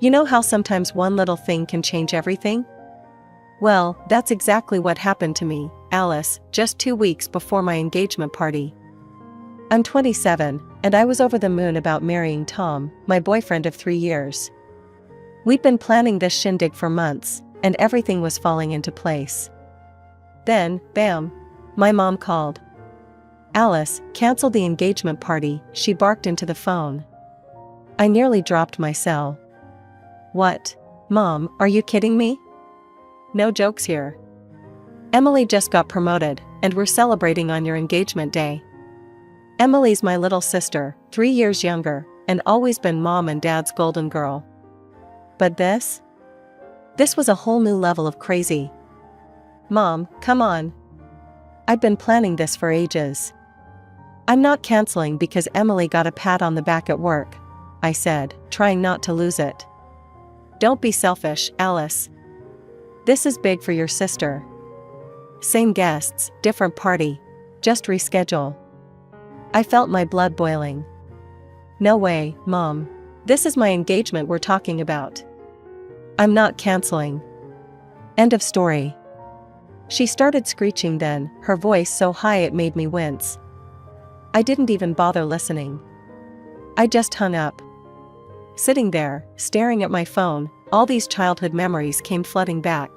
You know how sometimes one little thing can change everything? Well, that's exactly what happened to me, Alice, just 2 weeks before my engagement party. I'm 27, and I was over the moon about marrying Tom, my boyfriend of 3 years. We'd been planning this shindig for months, and everything was falling into place. Then, bam, my mom called. Alice, cancel the engagement party, she barked into the phone. I nearly dropped my cell. What? Mom, are you kidding me? No jokes here. Emily just got promoted, and we're celebrating on your engagement day. Emily's my little sister, 3 years younger, and always been Mom and Dad's golden girl. But this? This was a whole new level of crazy. Mom, come on. I've been planning this for ages. I'm not canceling because Emily got a pat on the back at work, I said, trying not to lose it. Don't be selfish, Alice. This is big for your sister. Same guests, different party. Just reschedule. I felt my blood boiling. No way, Mom. This is my engagement we're talking about. I'm not canceling. End of story. She started screeching then, her voice so high it made me wince. I didn't even bother listening. I just hung up. Sitting there, staring at my phone, all these childhood memories came flooding back.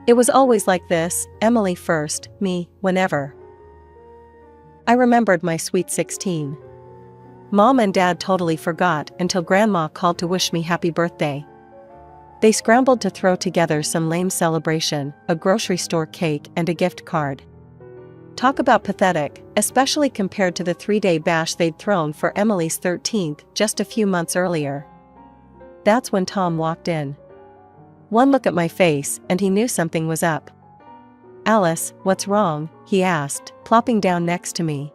It was always like this, Emily first, me, whenever. I remembered my sweet 16. Mom and Dad totally forgot until Grandma called to wish me happy birthday. They scrambled to throw together some lame celebration, a grocery store cake and a gift card. Talk about pathetic, especially compared to the 3-day bash they'd thrown for Emily's 13th just a few months earlier. That's when Tom walked in. One look at my face and he knew something was up. Alice, what's wrong? He asked, plopping down next to me.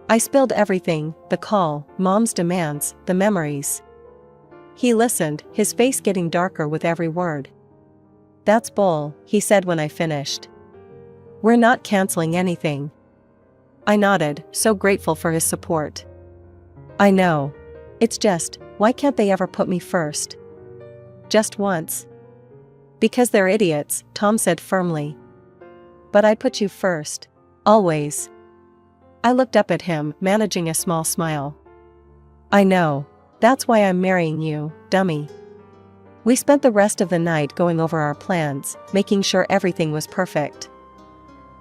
I spilled everything, the call, Mom's demands, the memories. He listened, his face getting darker with every word. That's bull, he said when I finished. We're not canceling anything. I nodded, so grateful for his support. I know. It's just, why can't they ever put me first? Just once. Because they're idiots, Tom said firmly. But I put you first. Always. I looked up at him, managing a small smile. I know. That's why I'm marrying you, dummy. We spent the rest of the night going over our plans, making sure everything was perfect.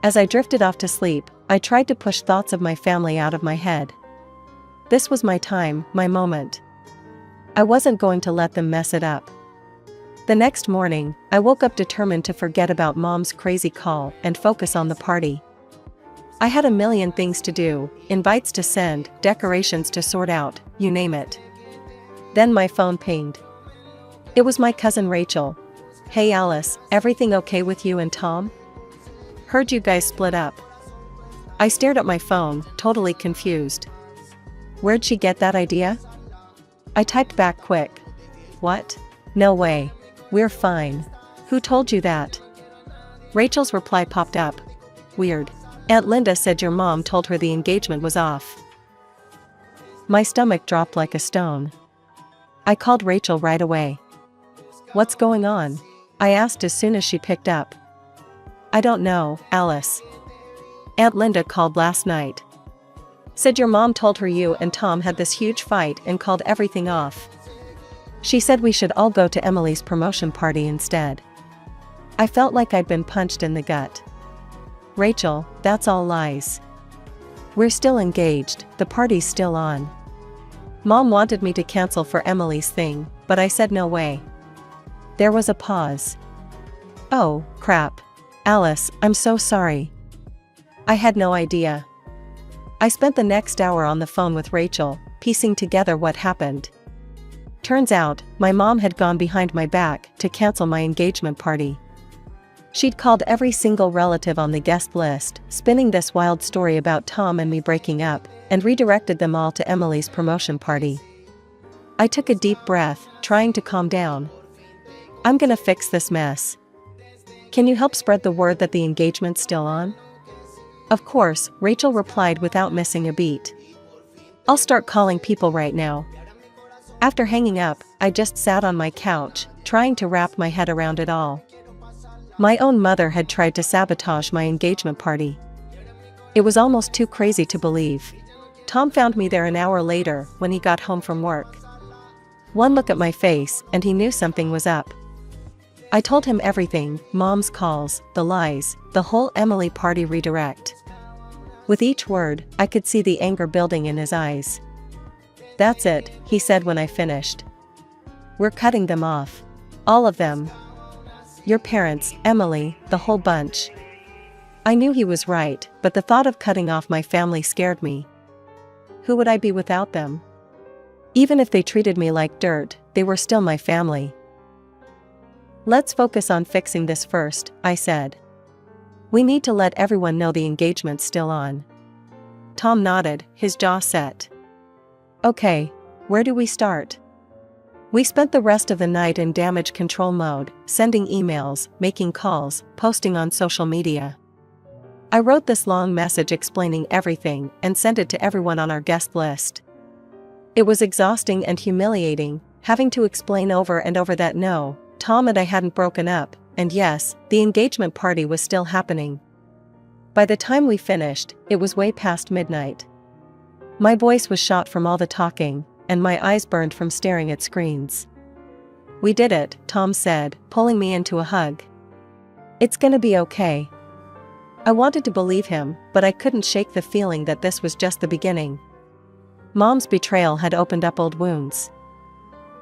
As I drifted off to sleep, I tried to push thoughts of my family out of my head. This was my time, my moment. I wasn't going to let them mess it up. The next morning, I woke up determined to forget about Mom's crazy call and focus on the party. I had a million things to do, invites to send, decorations to sort out, you name it. Then my phone pinged. It was my cousin Rachel. Hey Alice, everything okay with you and Tom? Heard you guys split up. I stared at my phone, totally confused. Where'd she get that idea? I typed back quick. What? No way. We're fine. Who told you that? Rachel's reply popped up. Weird. Aunt Linda said your mom told her the engagement was off. My stomach dropped like a stone. I called Rachel right away. What's going on? I asked as soon as she picked up. I don't know, Alice. Aunt Linda called last night. Said your mom told her you and Tom had this huge fight and called everything off. She said we should all go to Emily's promotion party instead. I felt like I'd been punched in the gut. Rachel, that's all lies. We're still engaged, the party's still on. Mom wanted me to cancel for Emily's thing, but I said no way. There was a pause. Oh, crap. Alice, I'm so sorry. I had no idea. I spent the next hour on the phone with Rachel, piecing together what happened. Turns out, my mom had gone behind my back to cancel my engagement party. She'd called every single relative on the guest list, spinning this wild story about Tom and me breaking up, and redirected them all to Emily's promotion party. I took a deep breath, trying to calm down. I'm gonna fix this mess. Can you help spread the word that the engagement's still on? Of course, Rachel replied without missing a beat. I'll start calling people right now. After hanging up, I just sat on my couch, trying to wrap my head around it all. My own mother had tried to sabotage my engagement party. It was almost too crazy to believe. Tom found me there an hour later when he got home from work. One look at my face and he knew something was up. I told him everything, Mom's calls, the lies, the whole Emily party redirect. With each word, I could see the anger building in his eyes. "That's it," he said when I finished. "We're cutting them off. All of them. Your parents, Emily, the whole bunch." I knew he was right, but the thought of cutting off my family scared me. Who would I be without them? Even if they treated me like dirt, they were still my family. "Let's focus on fixing this first," I said. "We need to let everyone know the engagement's still on." Tom nodded, his jaw set. "Okay, where do we start?" We spent the rest of the night in damage control mode, sending emails, making calls, posting on social media. I wrote this long message explaining everything and sent it to everyone on our guest list. It was exhausting and humiliating, having to explain over and over that no, Tom and I hadn't broken up, and yes, the engagement party was still happening. By the time we finished, it was way past midnight. My voice was shot from all the talking, and my eyes burned from staring at screens. "We did it," Tom said, pulling me into a hug. "It's gonna be okay." I wanted to believe him, but I couldn't shake the feeling that this was just the beginning. Mom's betrayal had opened up old wounds.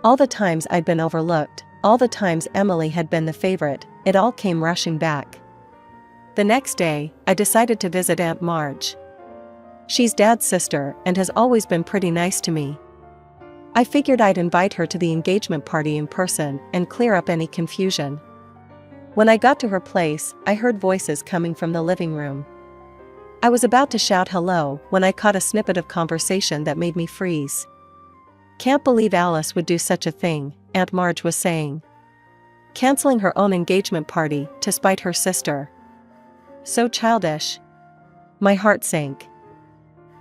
All the times I'd been overlooked, all the times Emily had been the favorite, it all came rushing back. The next day, I decided to visit Aunt Marge. She's Dad's sister and has always been pretty nice to me. I figured I'd invite her to the engagement party in person and clear up any confusion. When I got to her place, I heard voices coming from the living room. I was about to shout hello when I caught a snippet of conversation that made me freeze. "Can't believe Alice would do such a thing," Aunt Marge was saying. "Canceling her own engagement party to spite her sister. So childish." My heart sank.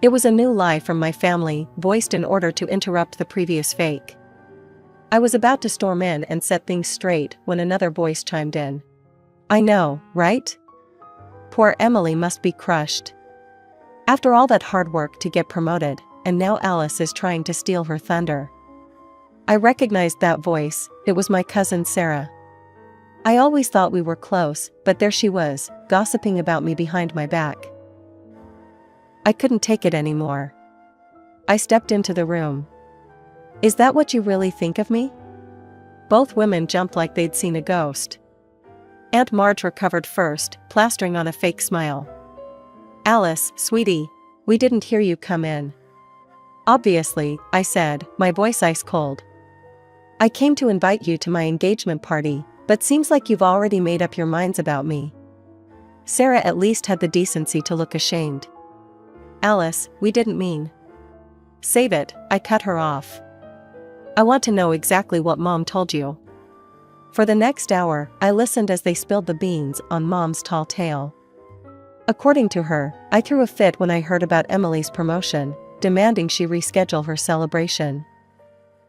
It was a new lie from my family, voiced in order to interrupt the previous fake. I was about to storm in and set things straight when another voice chimed in. "I know, right? Poor Emily must be crushed. After all that hard work to get promoted, and now Alice is trying to steal her thunder." I recognized that voice, it was my cousin Sarah. I always thought we were close, but there she was, gossiping about me behind my back. I couldn't take it anymore. I stepped into the room. "Is that what you really think of me?" Both women jumped like they'd seen a ghost. Aunt Marge recovered first, plastering on a fake smile. "Alice, sweetie, we didn't hear you come in." "Obviously," I said, my voice ice cold. "I came to invite you to my engagement party, but seems like you've already made up your minds about me." Sarah at least had the decency to look ashamed. "Alice, we didn't mean." "Save it," I cut her off. "I want to know exactly what Mom told you." For the next hour, I listened as they spilled the beans on Mom's tall tale. According to her, I threw a fit when I heard about Emily's promotion, demanding she reschedule her celebration.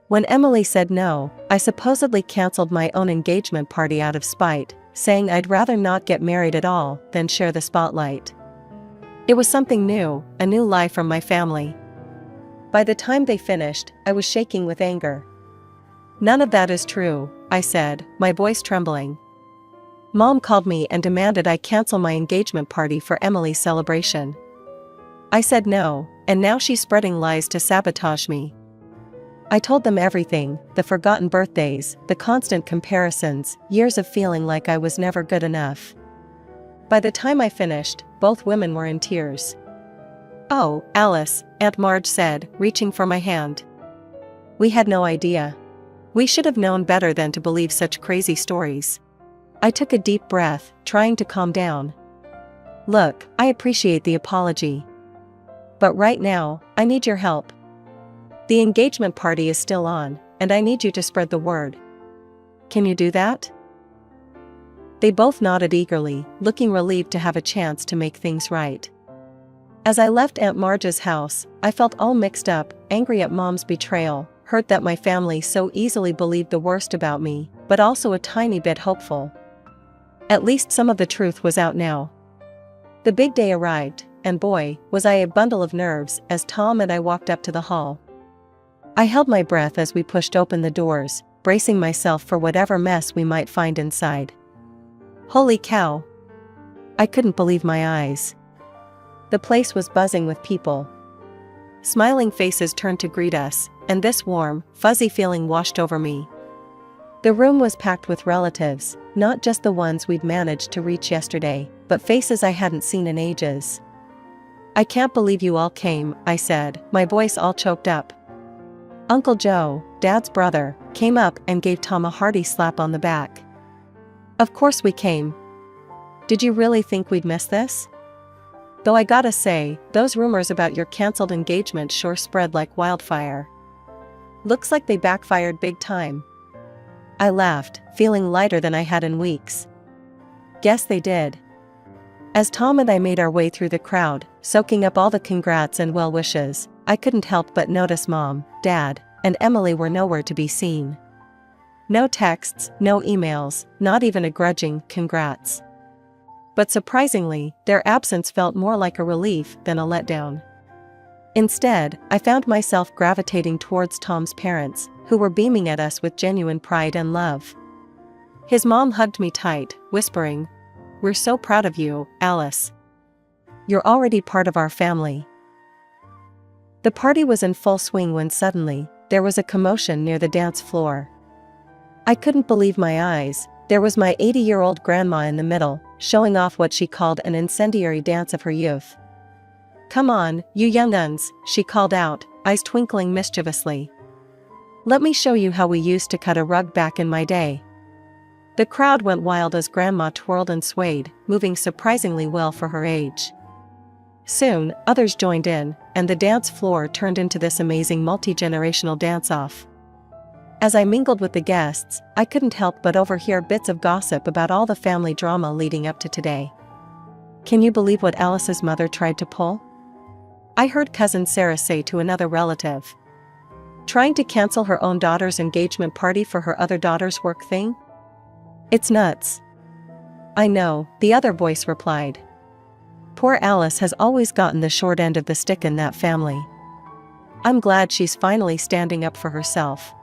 When Emily said no, I supposedly canceled my own engagement party out of spite, saying I'd rather not get married at all than share the spotlight. It was something new, a new lie from my family. By the time they finished, I was shaking with anger. "None of that is true," I said, my voice trembling. "Mom called me and demanded I cancel my engagement party for Emily's celebration. I said no, and now she's spreading lies to sabotage me." I told them everything, the forgotten birthdays, the constant comparisons, years of feeling like I was never good enough. By the time I finished, both women were in tears. "Oh, Alice," Aunt Marge said, reaching for my hand. "We had no idea. We should have known better than to believe such crazy stories." I took a deep breath, trying to calm down. "Look, I appreciate the apology. But right now, I need your help. The engagement party is still on, and I need you to spread the word. Can you do that?" They both nodded eagerly, looking relieved to have a chance to make things right. As I left Aunt Marge's house, I felt all mixed up, angry at Mom's betrayal, hurt that my family so easily believed the worst about me, but also a tiny bit hopeful. At least some of the truth was out now. The big day arrived, and boy, was I a bundle of nerves as Tom and I walked up to the hall. I held my breath as we pushed open the doors, bracing myself for whatever mess we might find inside. Holy cow! I couldn't believe my eyes. The place was buzzing with people. Smiling faces turned to greet us, and this warm, fuzzy feeling washed over me. The room was packed with relatives, not just the ones we'd managed to reach yesterday, but faces I hadn't seen in ages. I can't believe you all came, I said, my voice all choked up. Uncle Joe, Dad's brother, came up and gave Tom a hearty slap on the back. Of course we came. Did you really think we'd miss this? Though I gotta say, those rumors about your cancelled engagement sure spread like wildfire. Looks like they backfired big time. I laughed, feeling lighter than I had in weeks. Guess they did. As Tom and I made our way through the crowd, soaking up all the congrats and well wishes, I couldn't help but notice Mom, Dad, and Emily were nowhere to be seen. No texts, no emails, not even a grudging congrats. But surprisingly, their absence felt more like a relief than a letdown. Instead, I found myself gravitating towards Tom's parents, who were beaming at us with genuine pride and love. His mom hugged me tight, whispering, "We're so proud of you, Alice. You're already part of our family." The party was in full swing when suddenly, there was a commotion near the dance floor. I couldn't believe my eyes. There was my 80-year-old grandma in the middle, showing off what she called an incendiary dance of her youth. "Come on, you young uns," she called out, eyes twinkling mischievously. "Let me show you how we used to cut a rug back in my day." The crowd went wild as Grandma twirled and swayed, moving surprisingly well for her age. Soon, others joined in, and the dance floor turned into this amazing multi-generational dance-off. As I mingled with the guests, I couldn't help but overhear bits of gossip about all the family drama leading up to today. "Can you believe what Alice's mother tried to pull?" I heard Cousin Sarah say to another relative. "Trying to cancel her own daughter's engagement party for her other daughter's work thing? It's nuts." "I know," the other voice replied. "Poor Alice has always gotten the short end of the stick in that family. I'm glad she's finally standing up for herself."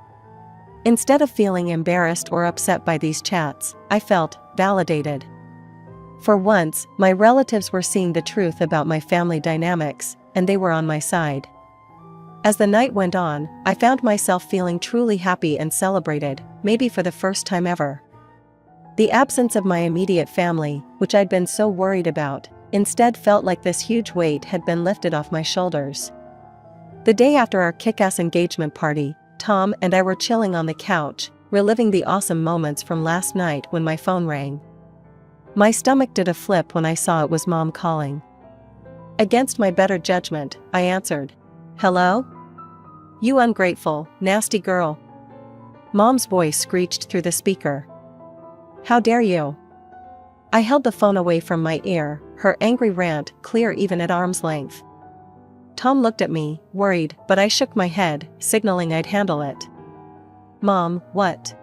Instead of feeling embarrassed or upset by these chats, I felt validated. For once, my relatives were seeing the truth about my family dynamics, and they were on my side. As the night went on, I found myself feeling truly happy and celebrated, maybe for the first time ever. The absence of my immediate family, which I'd been so worried about, instead felt like this huge weight had been lifted off my shoulders. The day after our kick-ass engagement party, Tom and I were chilling on the couch, reliving the awesome moments from last night when my phone rang. My stomach did a flip when I saw it was Mom calling. Against my better judgment, I answered. "Hello? You ungrateful, nasty girl." Mom's voice screeched through the speaker. "How dare you?" I held the phone away from my ear, her angry rant clear even at arm's length. Tom looked at me, worried, but I shook my head, signaling I'd handle it. "Mom, what?"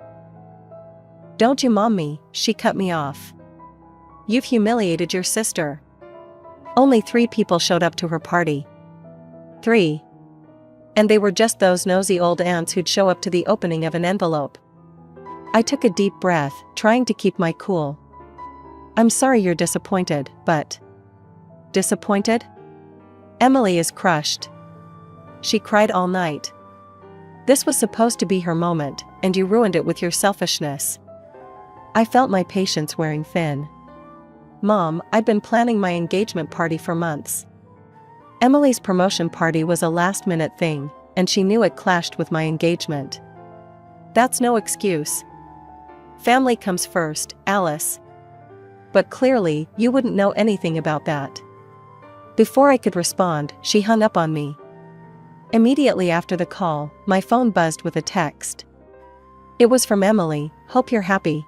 "Don't you mom me," she cut me off. "You've humiliated your sister." Only 3 people showed up to her party. 3. And they were just those nosy old aunts who'd show up to the opening of an envelope. I took a deep breath, trying to keep my cool. "I'm sorry you're disappointed, but..." "Disappointed?" "Emily is crushed. She cried all night. This was supposed to be her moment, and you ruined it with your selfishness." I felt my patience wearing thin. "Mom, I'd been planning my engagement party for months. Emily's promotion party was a last-minute thing, and she knew it clashed with my engagement. That's no excuse. Family comes first, Alice. But clearly, you wouldn't know anything about that." Before I could respond, she hung up on me. Immediately after the call, my phone buzzed with a text. It was from Emily. "Hope you're happy.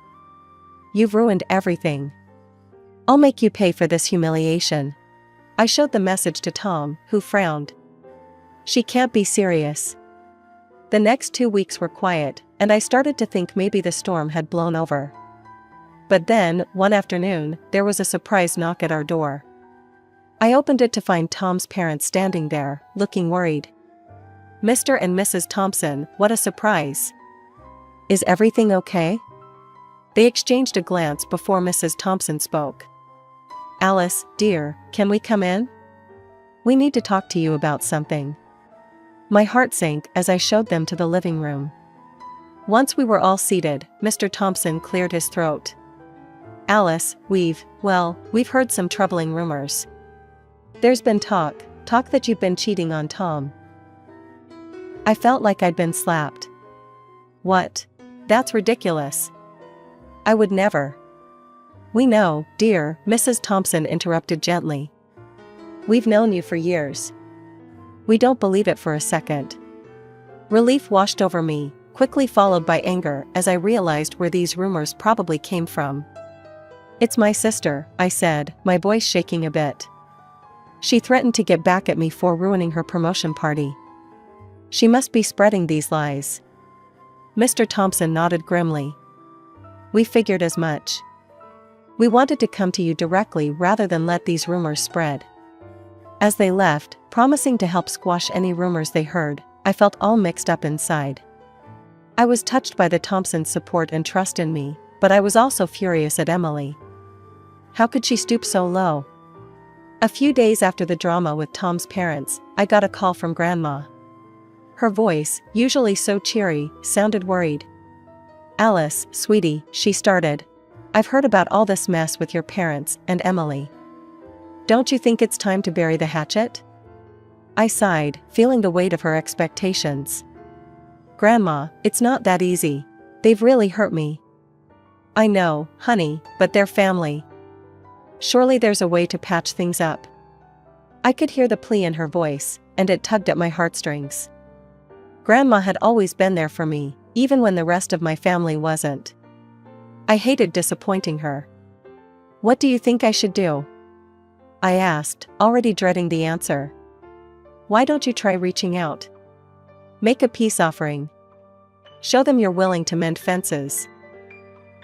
You've ruined everything. I'll make you pay for this humiliation." I showed the message to Tom, who frowned. "She can't be serious." The next 2 weeks were quiet, and I started to think maybe the storm had blown over. But then, one afternoon, there was a surprise knock at our door. I opened it to find Tom's parents standing there, looking worried. "Mr. and Mrs. Thompson, what a surprise. Is everything okay?" They exchanged a glance before Mrs. Thompson spoke. "Alice, dear, can we come in? We need to talk to you about something." My heart sank as I showed them to the living room. Once we were all seated, Mr. Thompson cleared his throat. "Alice, we've heard some troubling rumors. There's been talk that you've been cheating on Tom." I felt like I'd been slapped. "What? That's ridiculous. I would never." "We know, dear," Mrs. Thompson interrupted gently. "We've known you for years. We don't believe it for a second." Relief washed over me, quickly followed by anger as I realized where these rumors probably came from. "It's my sister," I said, my voice shaking a bit. "She threatened to get back at me for ruining her promotion party. She must be spreading these lies." Mr. Thompson nodded grimly. "We figured as much. We wanted to come to you directly rather than let these rumors spread." As they left, promising to help squash any rumors they heard, I felt all mixed up inside. I was touched by the Thompsons' support and trust in me, but I was also furious at Emily. How could she stoop so low? A few days after the drama with Tom's parents, I got a call from Grandma. Her voice, usually so cheery, sounded worried. "Alice, sweetie," she started. "I've heard about all this mess with your parents and Emily. Don't you think it's time to bury the hatchet?" I sighed, feeling the weight of her expectations. "Grandma, it's not that easy. They've really hurt me." "I know, honey, but they're family. Surely there's a way to patch things up." I could hear the plea in her voice, and it tugged at my heartstrings. Grandma had always been there for me, even when the rest of my family wasn't. I hated disappointing her. "What do you think I should do?" I asked, already dreading the answer. "Why don't you try reaching out? Make a peace offering. Show them you're willing to mend fences."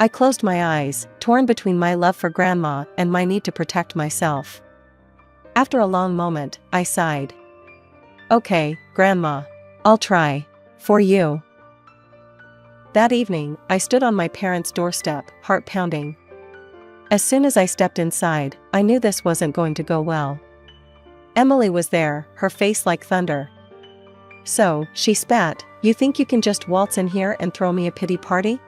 I closed my eyes, torn between my love for Grandma and my need to protect myself. After a long moment, I sighed. "Okay, Grandma. I'll try. For you." That evening, I stood on my parents' doorstep, heart pounding. As soon as I stepped inside, I knew this wasn't going to go well. Emily was there, her face like thunder. "So," she spat, "you think you can just waltz in here and throw me a pity party?"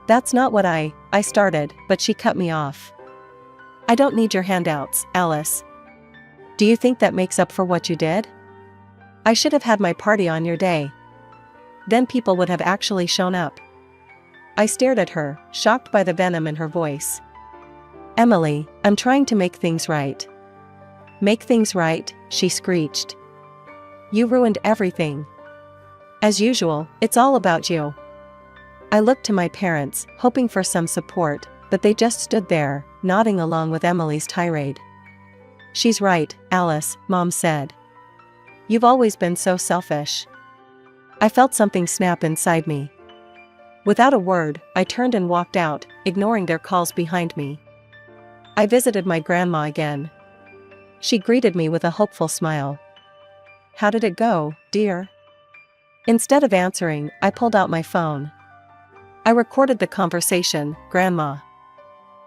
"That's not what I started," but she cut me off. "I don't need your handouts, Alice. Do you think that makes up for what you did? I should have had my party on your day. Then people would have actually shown up." I stared at her, shocked by the venom in her voice. "Emily, I'm trying to make things right." "Make things right?" she screeched. "You ruined everything. As usual, it's all about you." I looked to my parents, hoping for some support, but they just stood there, nodding along with Emily's tirade. "She's right, Alice," Mom said. "You've always been so selfish." I felt something snap inside me. Without a word, I turned and walked out, ignoring their calls behind me. I visited my grandma again. She greeted me with a hopeful smile. "How did it go, dear?" Instead of answering, I pulled out my phone. I recorded the conversation. "Grandma,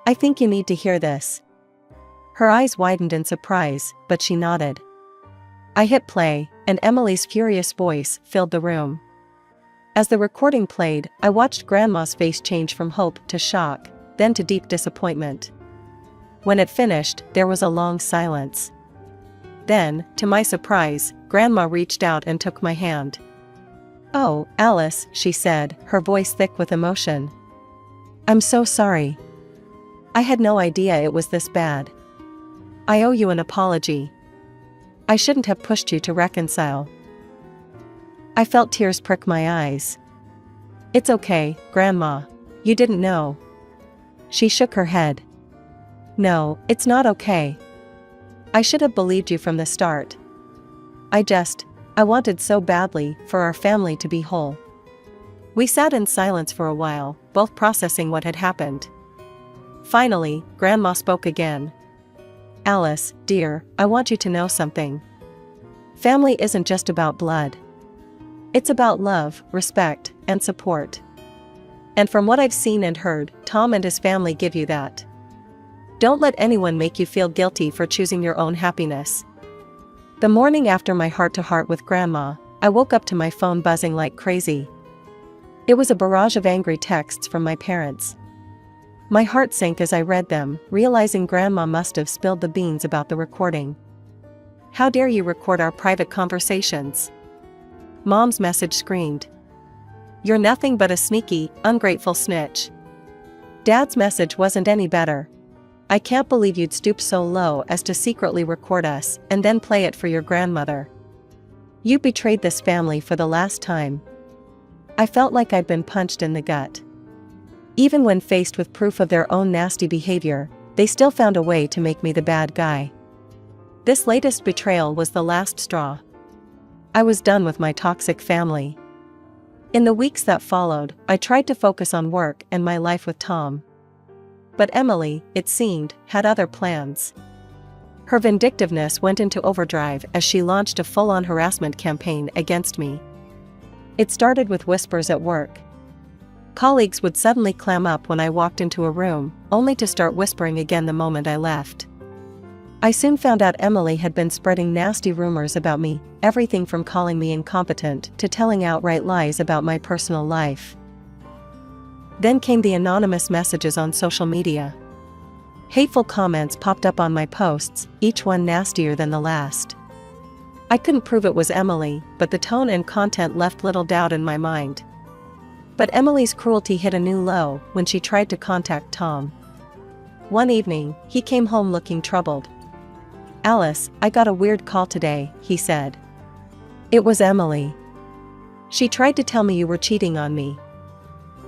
I think you need to hear this." Her eyes widened in surprise, but she nodded. I hit play, and Emily's furious voice filled the room. As the recording played, I watched Grandma's face change from hope to shock, then to deep disappointment. When it finished, there was a long silence. Then, to my surprise, Grandma reached out and took my hand. "Oh, Alice," she said, her voice thick with emotion. "I'm so sorry. I had no idea it was this bad. I owe you an apology. I shouldn't have pushed you to reconcile." I felt tears prick my eyes. "It's okay, Grandma. You didn't know." She shook her head. "No, it's not okay. I should have believed you from the start. I wanted so badly for our family to be whole. We sat in silence for a while, both processing what had happened. Finally, Grandma spoke again. "Alice, dear, I want you to know something. Family isn't just about blood. It's about love, respect, and support. And from what I've seen and heard, Tom and his family give you that. Don't let anyone make you feel guilty for choosing your own happiness." The morning after my heart-to-heart with Grandma, I woke up to my phone buzzing like crazy. It was a barrage of angry texts from my parents. My heart sank as I read them, realizing Grandma must have spilled the beans about the recording. "How dare you record our private conversations?" Mom's message screamed. "You're nothing but a sneaky, ungrateful snitch." Dad's message wasn't any better. "I can't believe you'd stoop so low as to secretly record us and then play it for your grandmother. You betrayed this family for the last time." I felt like I'd been punched in the gut. Even when faced with proof of their own nasty behavior, they still found a way to make me the bad guy. This latest betrayal was the last straw. I was done with my toxic family. In the weeks that followed, I tried to focus on work and my life with Tom. But Emily, it seemed, had other plans. Her vindictiveness went into overdrive as she launched a full-on harassment campaign against me. It started with whispers at work. Colleagues would suddenly clam up when I walked into a room, only to start whispering again the moment I left. I soon found out Emily had been spreading nasty rumors about me, everything from calling me incompetent to telling outright lies about my personal life. Then came the anonymous messages on social media. Hateful comments popped up on my posts, each one nastier than the last. I couldn't prove it was Emily, but the tone and content left little doubt in my mind. But Emily's cruelty hit a new low when she tried to contact Tom. One evening, he came home looking troubled. "Alice, I got a weird call today," he said. "It was Emily. She tried to tell me you were cheating on me."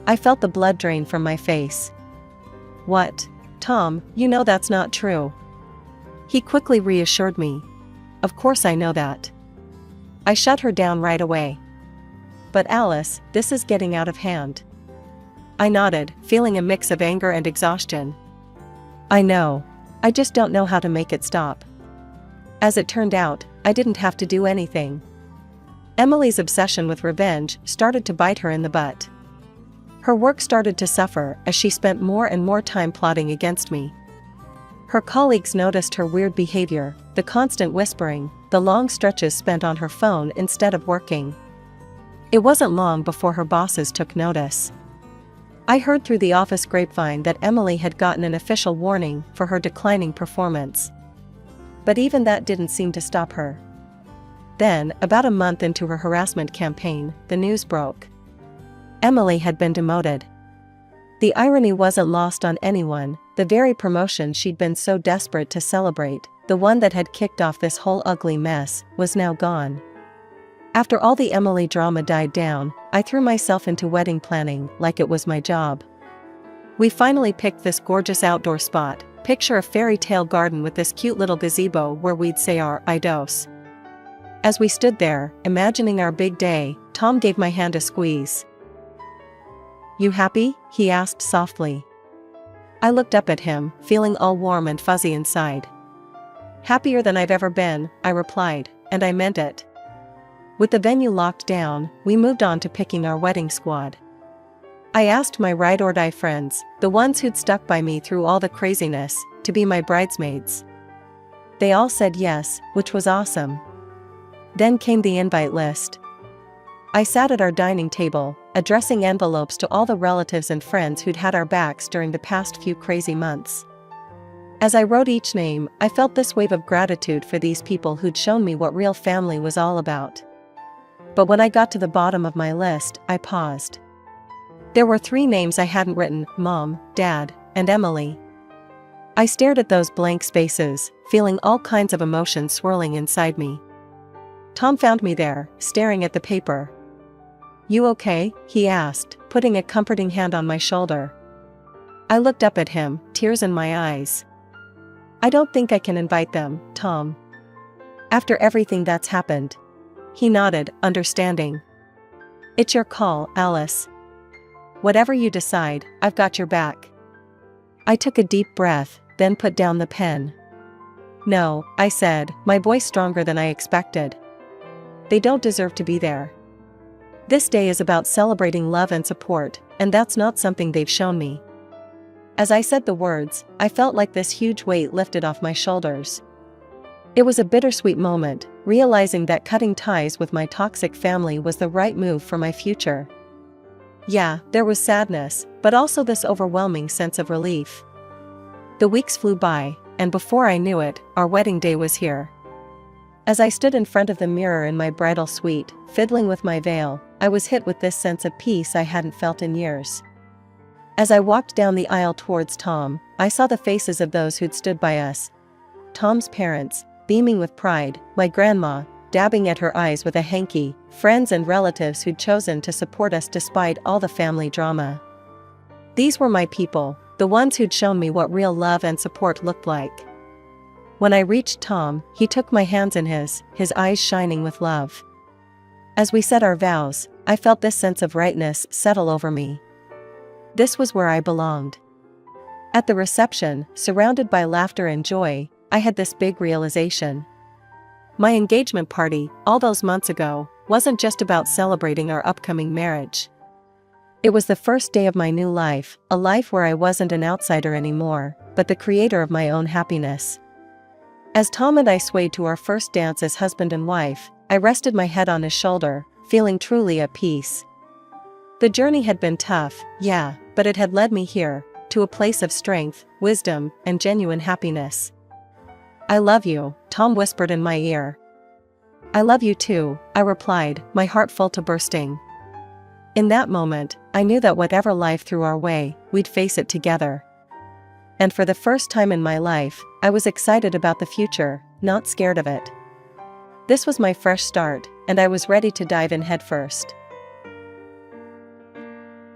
I felt the blood drain from my face. "What? Tom, you know that's not true." He quickly reassured me. "Of course I know that." I shut her down right away. "But Alice, this is getting out of hand." I nodded, feeling a mix of anger and exhaustion. "I know. I just don't know how to make it stop." As it turned out, I didn't have to do anything. Emily's obsession with revenge started to bite her in the butt. Her work started to suffer as she spent more and more time plotting against me. Her colleagues noticed her weird behavior, the constant whispering, the long stretches spent on her phone instead of working. It wasn't long before her bosses took notice. I heard through the office grapevine that Emily had gotten an official warning for her declining performance. But even that didn't seem to stop her. Then, about a month into her harassment campaign, the news broke. Emily had been demoted. The irony wasn't lost on anyone. The very promotion she'd been so desperate to celebrate, the one that had kicked off this whole ugly mess, was now gone. After all the Emily drama died down, I threw myself into wedding planning like it was my job. We finally picked this gorgeous outdoor spot. Picture a fairy tale garden with this cute little gazebo where we'd say our I dos. As we stood there, imagining our big day, Tom gave my hand a squeeze. "You happy?" he asked softly. I looked up at him, feeling all warm and fuzzy inside. "Happier than I've ever been," I replied, and I meant it. With the venue locked down, we moved on to picking our wedding squad. I asked my ride-or-die friends, the ones who'd stuck by me through all the craziness, to be my bridesmaids. They all said yes, which was awesome. Then came the invite list. I sat at our dining table, addressing envelopes to all the relatives and friends who'd had our backs during the past few crazy months. As I wrote each name, I felt this wave of gratitude for these people who'd shown me what real family was all about. But when I got to the bottom of my list, I paused. There were 3 names I hadn't written: Mom, Dad, and Emily. I stared at those blank spaces, feeling all kinds of emotions swirling inside me. Tom found me there, staring at the paper. "You okay?" he asked, putting a comforting hand on my shoulder. I looked up at him, tears in my eyes. "I don't think I can invite them, Tom. After everything that's happened." He nodded, understanding. It's your call, Alice. Whatever you decide, I've got your back. I took a deep breath, then put down the pen. No, I said, my voice stronger than I expected. They don't deserve to be there. This day is about celebrating love and support, and that's not something they've shown me. As I said the words, I felt like this huge weight lifted off my shoulders. It was a bittersweet moment, realizing that cutting ties with my toxic family was the right move for my future. Yeah, there was sadness, but also this overwhelming sense of relief. The weeks flew by, and before I knew it, our wedding day was here. As I stood in front of the mirror in my bridal suite, fiddling with my veil, I was hit with this sense of peace I hadn't felt in years. As I walked down the aisle towards Tom, I saw the faces of those who'd stood by us. Tom's parents, beaming with pride, my grandma, dabbing at her eyes with a hanky, friends and relatives who'd chosen to support us despite all the family drama. These were my people, the ones who'd shown me what real love and support looked like. When I reached Tom, he took my hands in his eyes shining with love. As we said our vows, I felt this sense of rightness settle over me. This was where I belonged. At the reception, surrounded by laughter and joy, I had this big realization. My engagement party, all those months ago, wasn't just about celebrating our upcoming marriage. It was the first day of my new life, a life where I wasn't an outsider anymore, but the creator of my own happiness. As Tom and I swayed to our first dance as husband and wife, I rested my head on his shoulder, feeling truly at peace. The journey had been tough, yeah, but it had led me here, to a place of strength, wisdom, and genuine happiness. I love you, Tom whispered in my ear. I love you too, I replied, my heart full to bursting. In that moment, I knew that whatever life threw our way, we'd face it together. And for the first time in my life, I was excited about the future, not scared of it. This was my fresh start, and I was ready to dive in headfirst.